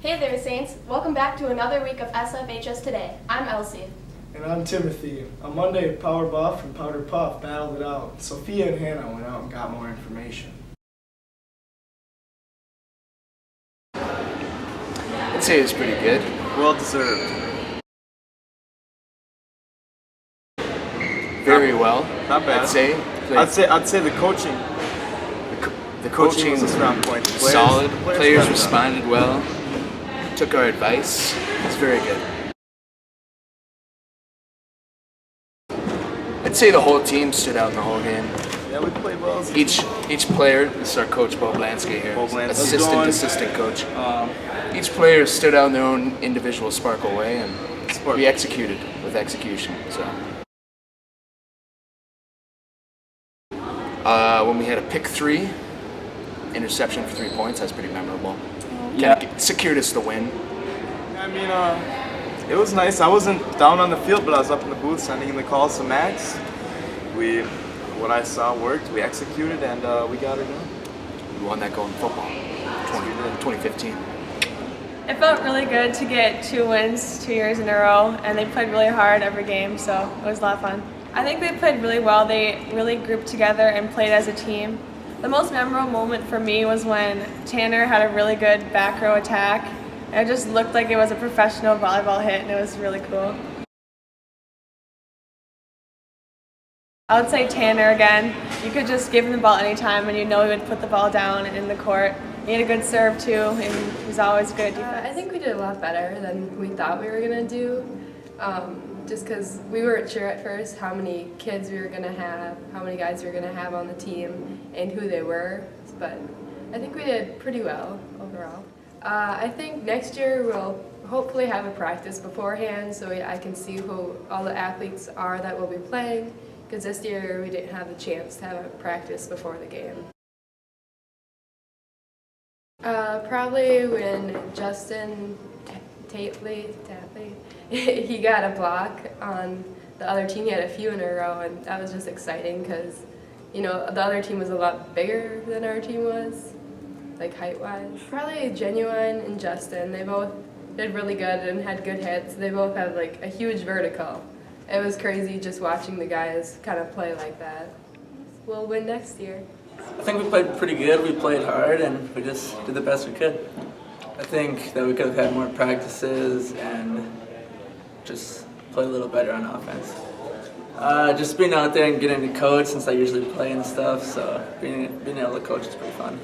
Hey there, Saints. Welcome back to another week of SFHS Today. I'm Elsie. And I'm Timothy. On Monday, Power Buff and Powder Puff battled it out. Sophia and Hannah went out and got more information. I'd say it's pretty good. Well deserved. Very well. Not bad. I'd say the coaching. The coaching was a strong point. solid. Players responded well. Took our advice. It's very good. I'd say the whole team stood out in the whole game. Yeah, we played well. Each player. This is our coach, Bo Blansky here. Assistant coach. Each player stood out in their own individual sparkle way, and we executed with execution. So. When we had a pick 3, interception for 3 points, that's pretty memorable. Secured us the win. I mean, it was nice. I wasn't down on the field, but I was up in the booth sending in the calls to Max. What I saw worked. We executed, and we got it done. We won that goal in football, 2015. It felt really good to get 2 wins 2 years in a row, and they played really hard every game, so it was a lot of fun. I think they played really well. They really grouped together and played as a team. The most memorable moment for me was when Tanner had a really good back row attack. It just looked like it was a professional volleyball hit, and it was really cool. I would say Tanner again. You could just give him the ball anytime, and you know he would put the ball down in the court. He had a good serve too, and he was always good at defense. I think we did a lot better than we thought we were going to do. Just because we weren't sure at first how many kids we were going to have, how many guys we were going to have on the team, and who they were. But I think we did pretty well overall. I think next year we'll hopefully have a practice beforehand so I can see who all the athletes are that will be playing, because this year we didn't have the chance to have a practice before the game. Probably when Justin Tatley, he got a block on the other team. He had a few in a row, and that was just exciting because, you know, the other team was a lot bigger than our team was, like height-wise. Probably Genuine and Justin. They both did really good and had good hits. They both have like a huge vertical. It was crazy just watching the guys kind of play like that. We'll win next year. I think we played pretty good. We played hard, and we just did the best we could. I think that we could have had more practices and just play a little better on offense. Just being out there and getting to coach, since I usually play and stuff, so being able to coach is pretty fun.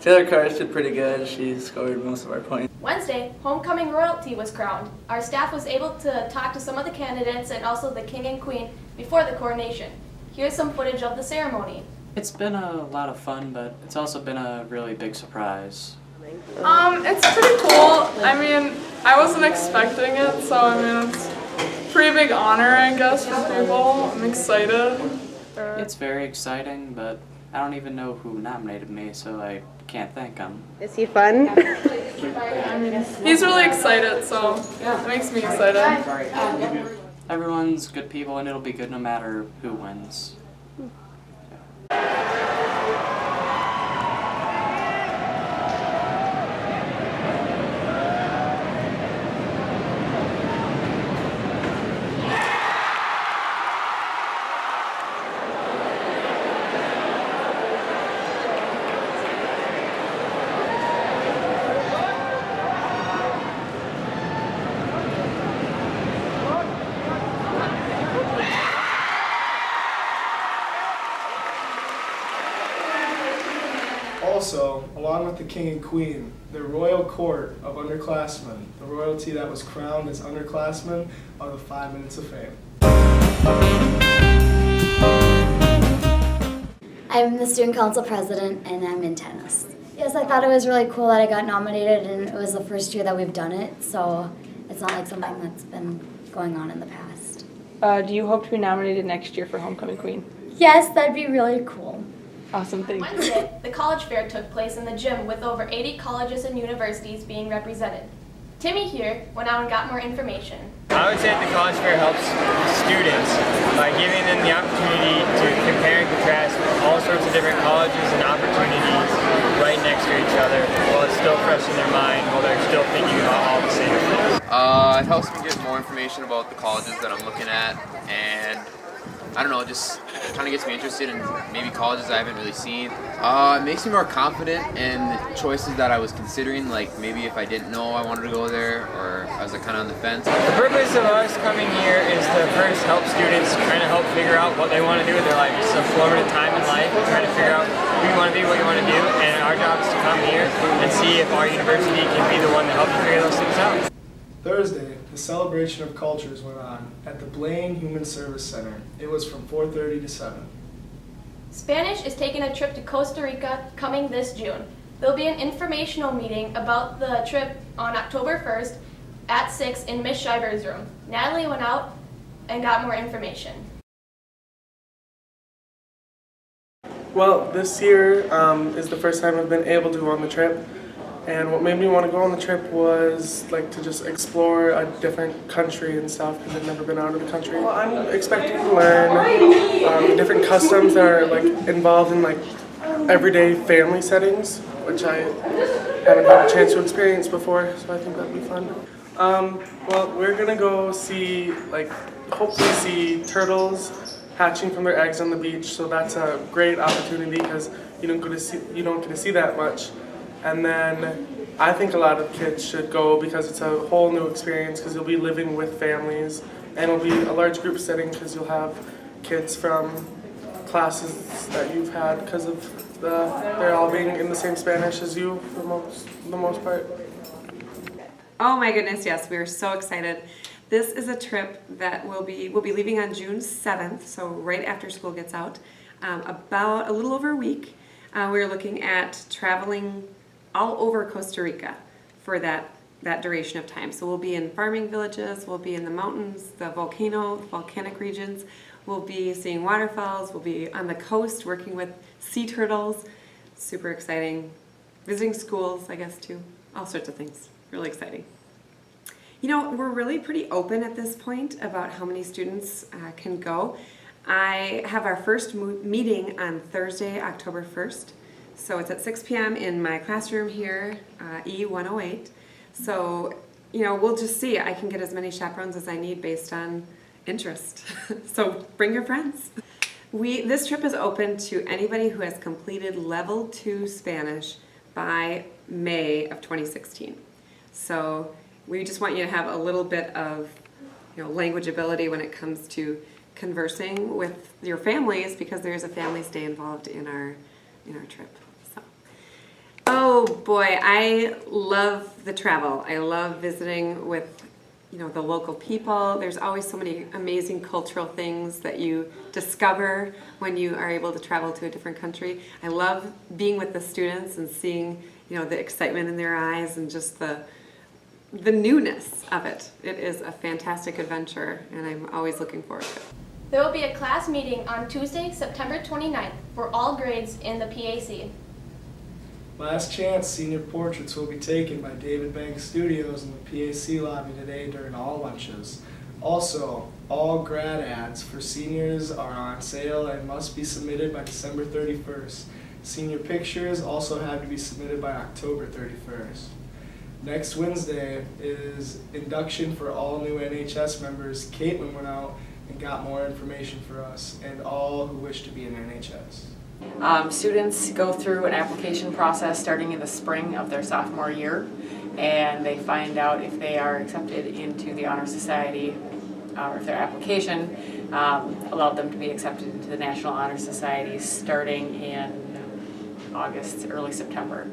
Taylor Karsh did pretty good. She scored most of our points. Wednesday, homecoming royalty was crowned. Our staff was able to talk to some of the candidates and also the king and queen before the coronation. Here's some footage of the ceremony. It's been a lot of fun, but it's also been a really big surprise. It's pretty cool. I mean, I wasn't expecting it, so I mean, it's a pretty big honor, I guess, for people. I'm excited. It's very exciting, but I don't even know who nominated me, so I can't thank him. Is he fun? I mean, he's really excited, so yeah, it makes me excited. Everyone's good people, and it'll be good no matter who wins. Also, along with the king and queen, the royal court of underclassmen, the royalty that was crowned as underclassmen, are the 5 minutes of fame. I'm the student council president, and I'm in tennis. Yes, I thought it was really cool that I got nominated, and it was the first year that we've done it, so it's not like something that's been going on in the past. Do you hope to be nominated next year for Homecoming Queen? Yes, that'd be really cool. Awesome, thank you. Wednesday, the college fair took place in the gym with over 80 colleges and universities being represented. Timmy here went out and got more information. I would say that the college fair helps students by giving them the opportunity to compare and contrast all sorts of different colleges and opportunities right next to each other while still fresh in their mind while they're still thinking about all the same things. It helps me get more information about the colleges that I'm looking at, and I don't know, just kind of gets me interested in maybe colleges I haven't really seen. It makes me more confident in the choices that I was considering, like maybe if I didn't know I wanted to go there, or I was like kind of on the fence. The purpose of us coming here is to first help students kind of help figure out what they want to do with their life. It's a formative time in life, trying to figure out who you want to be, what you want to do, and our job is to come here and see if our university can be the one to help you figure those things out. Thursday, the celebration of cultures went on at the Blaine Human Service Center. It was from 4:30 to 7. Spanish is taking a trip to Costa Rica coming this June. There'll be an informational meeting about the trip on October 1st at 6 in Miss Schreiber's room. Natalie went out and got more information. Well, this year is the first time I've been able to go on the trip. And what made me want to go on the trip was like to just explore a different country and stuff because I've never been out of the country. Well, I'm expecting to learn the different customs that are like involved in like everyday family settings, which I haven't had a chance to experience before, so I think that'd be fun. Well, we're gonna go see, like, hopefully see turtles hatching from their eggs on the beach, so that's a great opportunity because you don't get to see that much. And then I think a lot of kids should go because it's a whole new experience because you'll be living with families and it'll be a large group setting because you'll have kids from classes that you've had because of they're all being in the same Spanish as you for the most part. Oh my goodness, yes, we are so excited. This is a trip that we'll be leaving on June 7th, so right after school gets out, about a little over a week. We're looking at traveling all over Costa Rica for that duration of time. So we'll be in farming villages, we'll be in the mountains, the volcanic regions, we'll be seeing waterfalls, we'll be on the coast working with sea turtles. Super exciting. Visiting schools, I guess, too. All sorts of things. Really exciting. You know, we're really pretty open at this point about how many students can go. I have our first meeting on Thursday, October 1st. So it's at 6 p.m. in my classroom here, E108. So, you know, we'll just see. I can get as many chaperones as I need based on interest. So bring your friends. This trip is open to anybody who has completed level 2 Spanish by May of 2016. So we just want you to have a little bit of, you know, language ability when it comes to conversing with your families because there is a Families Day involved in our trip. So, oh boy, I love the travel. I love visiting with, you know, the local people. There's always so many amazing cultural things that you discover when you are able to travel to a different country. I love being with the students and seeing, you know, the excitement in their eyes and just the newness of it. It is a fantastic adventure and I'm always looking forward to it. There will be a class meeting on Tuesday, September 29th for all grades in the PAC. Last chance senior portraits will be taken by David Bank Studios in the PAC lobby today during all lunches. Also, all grad ads for seniors are on sale and must be submitted by December 31st. Senior pictures also have to be submitted by October 31st. Next Wednesday is induction for all new NHS members. Caitlin went out and got more information for us and all who wish to be in NHS. Students go through an application process starting in the spring of their sophomore year, and they find out if they are accepted into the Honor Society, or if their application allowed them to be accepted into the National Honor Society starting in August, early September.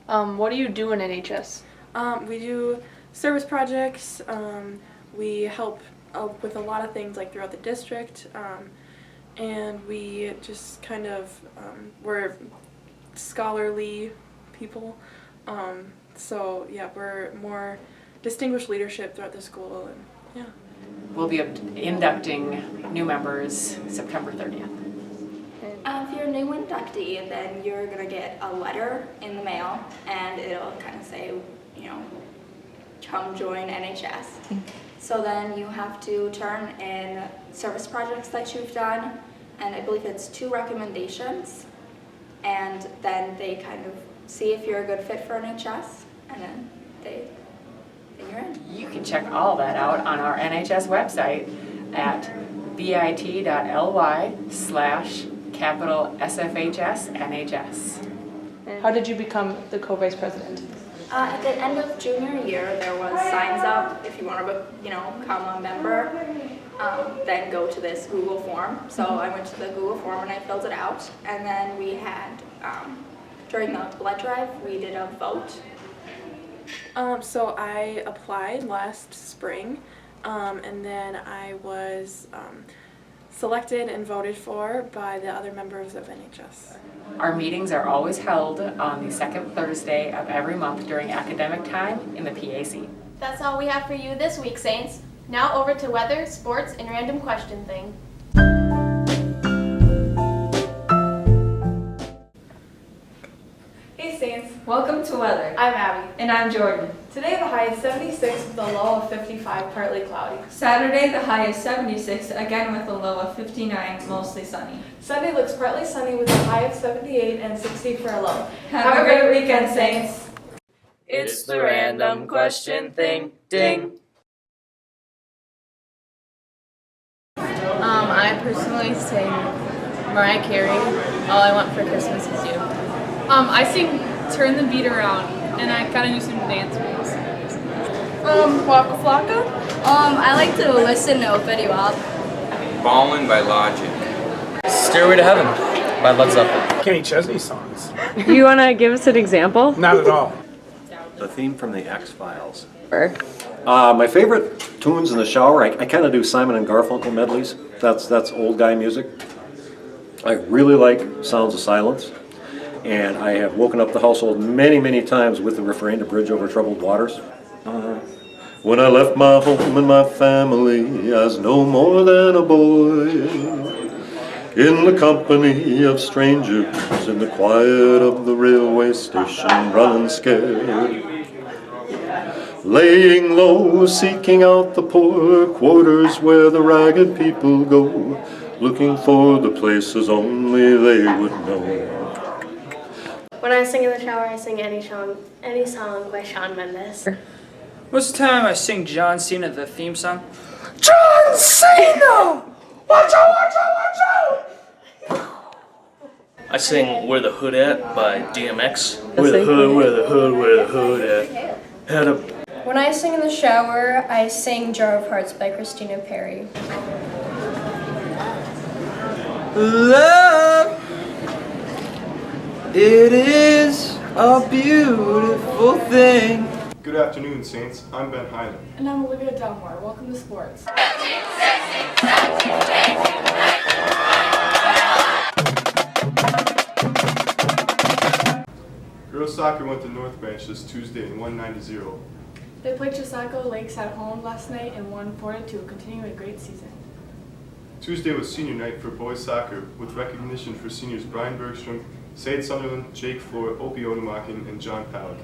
What do you do in NHS? We do service projects. We help with a lot of things like throughout the district. And we just kind of, we're scholarly people. So yeah, we're more distinguished leadership throughout the school, and yeah. We'll be inducting new members September 30th. If you're a new inductee, then you're going to get a letter in the mail, and it'll kind of say, you know, come join NHS. So then you have to turn in service projects that you've done, and I believe it's 2 recommendations, and then they kind of see if you're a good fit for NHS, and then you're in. You can check all that out on our NHS website at bit.ly/SFHS How did you become the co-vice president? At the end of junior year, there was signs up if you want to, become a member. Then go to this Google form. So I went to the Google form and I filled it out. And then we had, during the blood drive, we did a vote. So I applied last spring, and then I was selected and voted for by the other members of NHS. Our meetings are always held on the second Thursday of every month during academic time in the PAC. That's all we have for you this week, Saints. Now over to weather, sports, and random question thing. Hey Saints, welcome to weather. I'm Abby. And I'm Jordan. Today the high is 76 with a low of 55, partly cloudy. Saturday the high is 76, again with a low of 59, mostly sunny. Sunday looks partly sunny with a high of 78 and 60 for a low. Have a great weekend, Saints. It's the random question thing. Ding. I personally sing Mariah Carey, All I Want for Christmas Is You. I sing Turn the Beat Around, and I kind of do some dance moves. Waka Flocka. I like to listen to Fetty Wap. Ballin' by Logic. Stairway to Heaven by Led Zeppelin. Kenny Chesney songs. You want to give us an example? Not at all. The theme from the X-Files. My favorite tunes in the shower, I kind of do Simon and Garfunkel medleys. That's old guy music. I really like Sounds of Silence. And I have woken up the household many, many times with the refrain to Bridge Over Troubled Waters. When I left my home and my family, I was no more than a boy. In the company of strangers, in the quiet of the railway station, running scared. Laying low, seeking out the poor quarters where the ragged people go, looking for the places only they would know. When I sing in the shower, I sing any song by Shawn Mendes. Most of the time I sing John Cena, the theme song. John Cena! Watch out, watch out, watch out! I sing Where the Hood At by DMX. Where the hood, where the hood, where the hood at. Had a... When I sing in the shower, I sing Jar of Hearts by Christina Perri. Love, it is a beautiful thing. Good afternoon, Saints. I'm Ben Hyland. And I'm Olivia Delmore. Welcome to sports. Girls soccer went to North Branch this Tuesday and won 9-0. They played Chisago Lakes at home last night and won 4-2, continuing a great season. Tuesday was senior night for boys soccer with recognition for seniors Brian Bergstrom, Said Sunderland, Jake Floor, Opie Odumakin, and John Palick.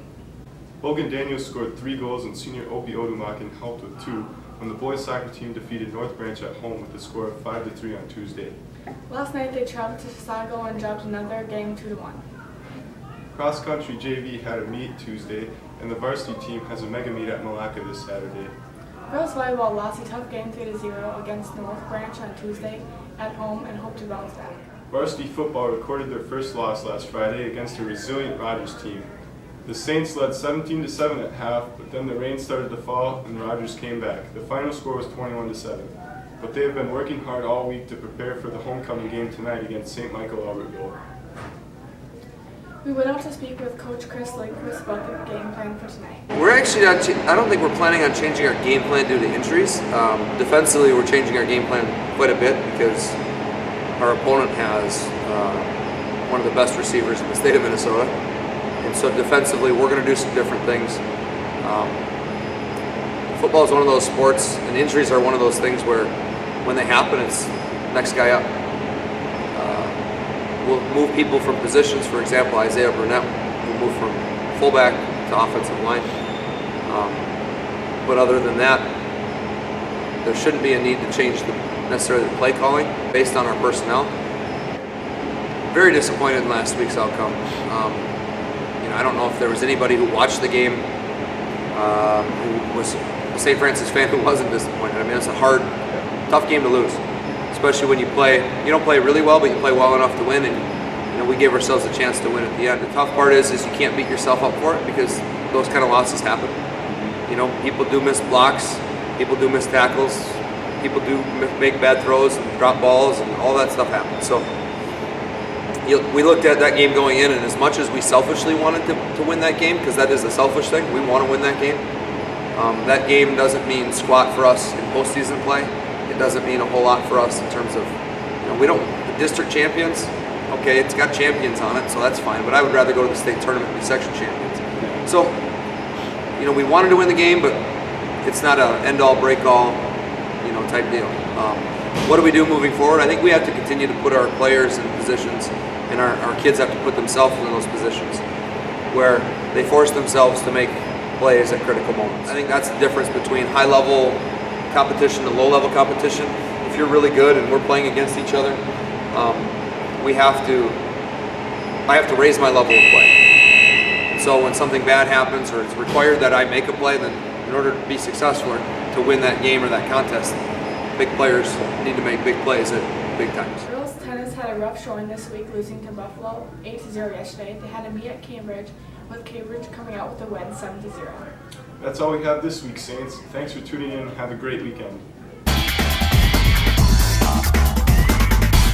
Logan Daniels scored 3 goals and senior Opie Odumakin helped with 2 when the boys soccer team defeated North Branch at home with a score of 5-3 on Tuesday. Last night they traveled to Chisago and dropped another game 2-1. Cross country JV had a meet Tuesday, and the varsity team has a mega meet at Malacca this Saturday. Girls volleyball lost a tough game 3-0 against North Branch on Tuesday at home and hope to bounce back. Varsity football recorded their first loss last Friday against a resilient Rogers team. The Saints led 17-7 at half, but then the rain started to fall and Rogers came back. The final score was 21-7. But they have been working hard all week to prepare for the homecoming game tonight against St. Michael Albertville. We went out to speak with Coach Chris Lakequist about the game plan for tonight. We're actually not, I don't think we're planning on changing our game plan due to injuries. Defensively, we're changing our game plan quite a bit because our opponent has one of the best receivers in the state of Minnesota. And so defensively, we're going to do some different things. Football is one of those sports, and injuries are one of those things where when they happen, it's next guy up. We'll move people from positions. For example, Isaiah Burnett will move from fullback to offensive line. But other than that, there shouldn't be a need to change necessarily the play calling based on our personnel. Very disappointed in last week's outcome. I don't know if there was anybody who watched the game who was a St. Francis fan who wasn't disappointed. I mean, it's a hard, tough game to lose, especially when you don't play really well, but you play well enough to win, and we gave ourselves a chance to win at the end. The tough part is you can't beat yourself up for it because those kind of losses happen. People do miss blocks, people do miss tackles, people do make bad throws and drop balls, and all that stuff happens. So we looked at that game going in, and as much as we selfishly wanted to win that game, because that is a selfish thing, we want to win that game. That game doesn't mean squat for us in postseason play. It doesn't mean a whole lot for us in terms of, the district champions, okay, it's got champions on it, so that's fine, but I would rather go to the state tournament and be section champions. So, we wanted to win the game, but it's not an end-all, break-all, type deal. What do we do moving forward? I think we have to continue to put our players in positions, and our kids have to put themselves in those positions where they force themselves to make plays at critical moments. I think that's the difference between high-level competition and low-level competition. If you're really good and we're playing against each other, I have to raise my level of play. So when something bad happens or it's required that I make a play, then in order to be successful or to win that game or that contest, big players need to make big plays at big times. Girls tennis had a rough showing this week, losing to Buffalo 8-0 yesterday. They had a meet at Cambridge, with Cambridge coming out with a win 7-0. That's all we have this week, Saints. Thanks for tuning in. Have a great weekend.